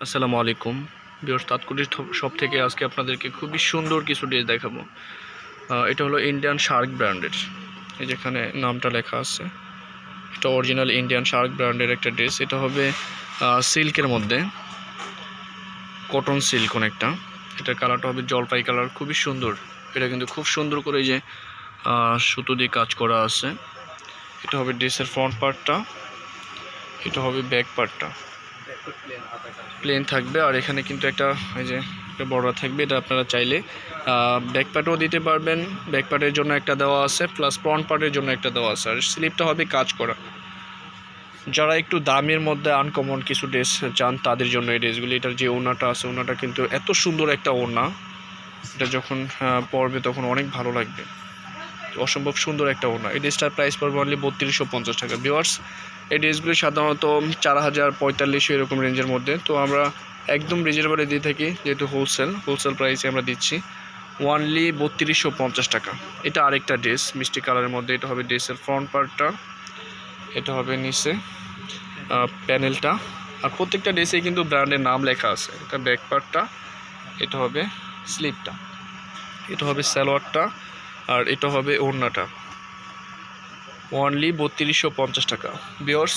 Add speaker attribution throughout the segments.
Speaker 1: আসসালামু আলাইকুম viewers, তাৎকুটির shop থেকে আজকে আপনাদেরকে খুবই সুন্দর কিছু ড্রেস দেখাবো। এটা হলো ইন্ডিয়ান শার্ক ব্র্যান্ডের। এই যেখানে নামটা লেখা আছে, এটা অরিজিনাল ইন্ডিয়ান শার্ক ব্র্যান্ডের একটা ড্রেস। এটা হবে সিল্কের মধ্যে, কটন সিল্ক অনেকটা। এটার কালারটা হবে জলপাই কালার, খুবই সুন্দর। এটা কিন্তু খুব সুন্দর করে এই যে সুতো দিয়ে কাজ করা আছে। এটা হবে ড্রেসের ফ্রন্ট পার্টটা, এটা হবে ব্যাক পার্টটা। প্লেন থাকবে, আর এখানে কিন্তু একটা এই যে একটা বর্ডার থাকবে। এটা আপনারা চাইলে ব্যাক পার্টও দিতে পারবেন। ব্যাক পার্টের জন্য একটা দেওয়া আছে, প্লাস ফ্রন্ট পার্টের জন্য একটা দেওয়া আছে। আর স্লিপটা হবে কাজ করা। যারা একটু দামের মধ্যে আনকমন কিছু ড্রেস চান তাদের জন্য এই ড্রেসগুলি। এটার যে ওড়নাটা আছে, ওড়নাটা কিন্তু এত সুন্দর একটা ওড়না, এটা যখন পরবে তখন অনেক ভালো লাগবে। অসম্ভব সুন্দর একটা ওড়না। এই ড্রেসটার প্রাইস পড়বে অনলি 3250 টাকা। ভিউয়ার্স, এই ড্রেসগুলি সাধারণত 4000-4500 এরকম রেঞ্জের মধ্যে। তো আমরা একদম রিজনেবলে দিয়ে থাকি, যেহেতু হোলসেল প্রাইসে আমরা দিচ্ছি অনলি 3250 টাকা। এটা আরেকটা ড্রেস মিষ্টি কালারের মধ্যে। এটা হবে ড্রেসের ফ্রন্ট পার্টটা, এটা হবে নিচে প্যানেলটা। আর প্রত্যেকটা ড্রেসে কিন্তু ব্র্যান্ডের নাম লেখা আছে। এটা ব্যাক পার্টটা, এটা হবে স্লিপটা, এটা হবে সালোয়ারটা, আর এটা হবে ওড়নাটা। অনলি 3250 টাকা। ভিউয়ার্স,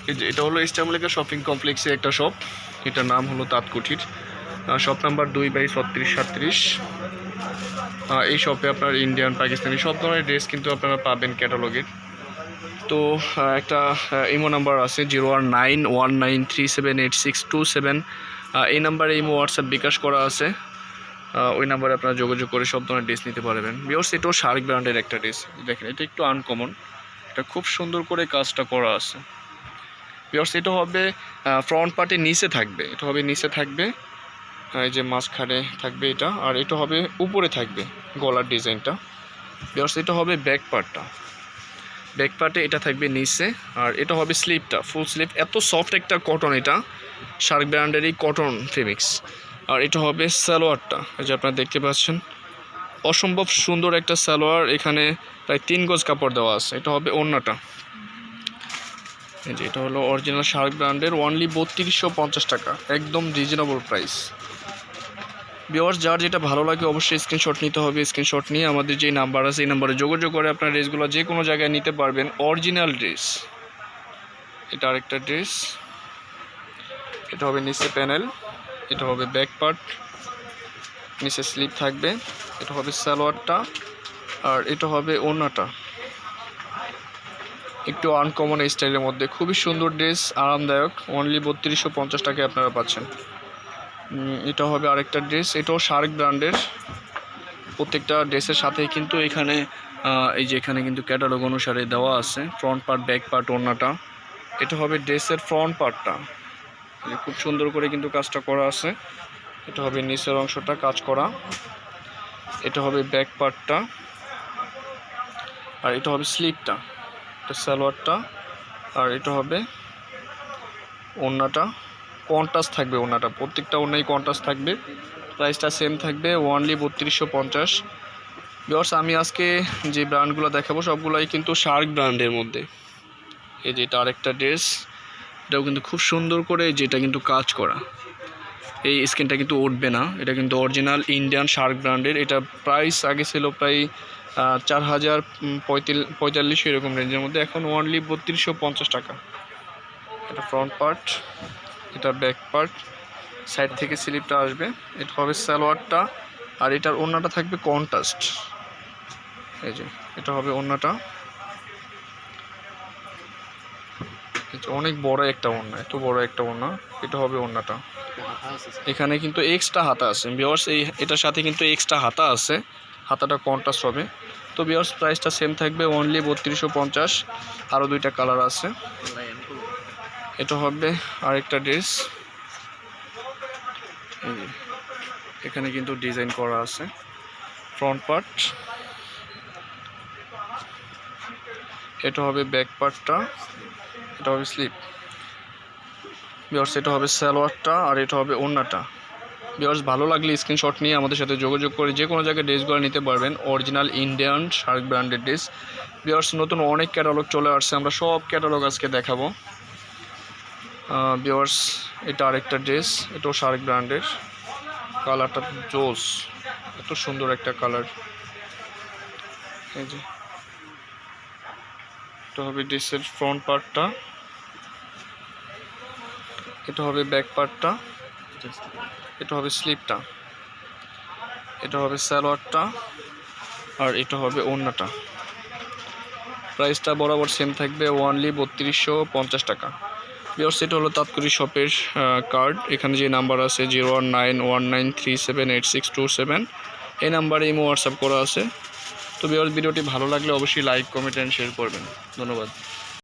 Speaker 1: এই যে এটা হলো ইস্টামলিকা শপিং কমপ্লেক্সে একটা শপ। এটার নাম হলো তাঁতকুঠির। Shop number 2/3637। এই শপে আপনার ইন্ডিয়ান, পাকিস্তানি সব ধরনের ড্রেস কিন্তু আপনারা পাবেন ক্যাটালগের। তো একটা ইমো নাম্বার আছে 0191937862 এই নাম্বারে ইমো, হোয়াটসঅ্যাপ, বিকাশ করা আছে। ওই নাম্বারে আপনারা যোগাযোগ করে সব ধরনের ড্রেস নিতে পারবেন। ভিউয়ার্স, এটাও শার্ক ব্র্যান্ডের একটা ড্রেস। দেখেন, এটা একটু আনকমন, এটা খুব সুন্দর করে কাজটা করা আছে। ভিউয়ার্স, এটা হবে ফ্রন্ট পার্টে নিচে থাকবে, এটা হবে নিচে থাকবে, এই যে মাঝখানে থাকবে এটা। আর এটা হবে উপরে থাকবে গলার ডিজাইনটা। ভিউয়ার্স, এটা হবে ব্যাক পার্টটা, ব্যাক পার্টে এটা থাকবে নিচে। আর এটা হবে স্লিপটা, ফুল স্লিপ। এত সফট একটা কটন, এটা শার্ক ব্র্যান্ডেরই কটন ফেব্রিক্স। আর এটা হবে সালোয়ারটা, এই যে আপনারা দেখতে পাচ্ছেন, অসম্ভব সুন্দর একটা সালোয়ার। এখানে প্রায় 3 গজ কাপড় দেওয়া আছে। এটা হবে ওড়নাটা, এই যে এটা হলো অরিজিনাল শার্ক ব্র্যান্ডের। অনলি 3250 টাকা, একদম রিজনেবল প্রাইস। ভিউয়ার্স, যার যেটা ভালো লাগে অবশ্যই স্ক্রিনশট নিতে হবে। স্ক্রিনশট নিয়ে আমাদের যে নাম্বার আছে এই নাম্বারে যোগাযোগ করে আপনার ড্রেসগুলো যে কোনো জায়গায় নিতে পারবেন। Original dress. এটা আরেকটা ড্রেস, এটা হবে নিচে প্যানেল, এটা হবে ব্যাক পার্ট, নিচে স্লিপ থাকবে, এটা হবে সালোয়ারটা, আর এটা হবে ওড়নাটা। একটু আনকমন স্টাইলের মধ্যে খুবই সুন্দর ড্রেস, আরামদায়ক। অনলি 3250 টাকায় আপনারা পাচ্ছেন। এটা হবে আরেকটা ড্রেস, এটাও শার্ক ব্র্যান্ডের। প্রত্যেকটা ড্রেসের সাথেই কিন্তু এখানে এই যে এখানে কিন্তু ক্যাটালগ অনুসারে দেওয়া আছে ফ্রন্ট পার্ট, ব্যাক পার্ট, ওড়নাটা। এটা হবে ড্রেসের ফ্রন্ট পার্টটা, খুব সুন্দর করে কিন্তু কাজটা করা আছে। এটা হবে নিচের অংশটা কাজ করা, এটা হবে ব্যাক পার্টটা, আর এটা হবে স্লিপটা, এটা সালোয়ারটা, আর এটা হবে ওড়নাটা। কন্ট্রাস্ট থাকবে ওড়নাটা, প্রত্যেকটা ওড়নাই কন্ট্রাস্ট থাকবে। প্রাইসটা সেম থাকবে, অনলি 3250। ভিউয়ার্স, আমি আজকে যে ব্র্যান্ডগুলো দেখাবো সবগুলোই কিন্তু শার্ক ব্র্যান্ডের মধ্যে। এই যে এটা আরেকটা ড্রেস, এটাও কিন্তু খুব সুন্দর করে, যেটা কিন্তু কাজ করা। এই স্কিনটা কিন্তু উঠবে না, এটা কিন্তু অরিজিনাল ইন্ডিয়ান শার্ক ব্র্যান্ডের। এটা প্রাইস আগে ছিল প্রায় 4000-4500 এরকম রেঞ্জের মধ্যে, এখন অনলি 3250 টাকা। এটা ফ্রন্ট পার্ট, এটা ব্যাক পার্ট, সাইড থেকে স্লিপটা আসবে, এটা হবে সালোয়ারটা, আর এটার ওড়নাটা থাকবে কন্ট্রাস্ট। এই যে এটা হবে ওড়নাটা, অনেক বড় একটা ওড়না, এত বড় একটা ওড়না। এটা হবে ওড়নাটা, এখানে কিন্তু এক্সট্রা হাতা আছে। ভিউয়ার্স, এটার সাথে কিন্তু এক্সট্রা হাতা আছে, হাতাটা কন্ট্রাস্ট হবে। তো ভিউয়ার্স, প্রাইসটা সেম থাকবে, অনলি 3250। আরও দুইটা কালার আছে। এটা হবে আরেকটা ড্রেস, এখানে কিন্তু ডিজাইন করা আছে ফ্রন্ট পার্ট, এটা হবে ব্যাক পার্টটা, এটা হবে স্লিপ। ভিউয়ার্স, এটা হবে সালোয়ারটা, আর এটা হবে ওড়নাটা। ভিউয়ার্স, ভালো লাগলে স্ক্রিনশট নিয়ে আমাদের সাথে যোগাযোগ করে যে কোনো জায়গায় ড্রেসগুলো নিতে পারবেন। অরিজিনাল ইন্ডিয়ান শার্ক ব্র্যান্ডের ড্রেস। ভিউয়ার্স, নতুন অনেক ক্যাটালগ চলে আসছে, আমরা সব ক্যাটালগ আজকে দেখাবো। ভিউয়ার্স, এটা আরেকটা ড্রেস, এটাও শার্ক ব্র্যান্ডের। কালারটা জোস, এত সুন্দর একটা কালার। এই যে এটা হবে ড্রেসের ফ্রন্ট পার্টটা, এটা হবে ব্যাক পার্টটা, এটা হবে স্লিপটা, এটা হবে সালোয়ারটা, আর এটা হবে ওড়নাটা। প্রাইসটা বরাবর সেম থাকবে, ওনলি 3250 টাকা। ভিউয়ার্স, এটা হলো তাৎক্ষণিক শপের কার্ড। এখানে যে নাম্বার আছে 019193786627, এই নাম্বারে ইমো হোয়াটসঅ্যাপ করা আছে। তো ভিউয়ার্স, ভিডিওটি ভালো লাগলে অবশ্যই লাইক, কমেন্ট অ্যান্ড শেয়ার করবেন। ধন্যবাদ।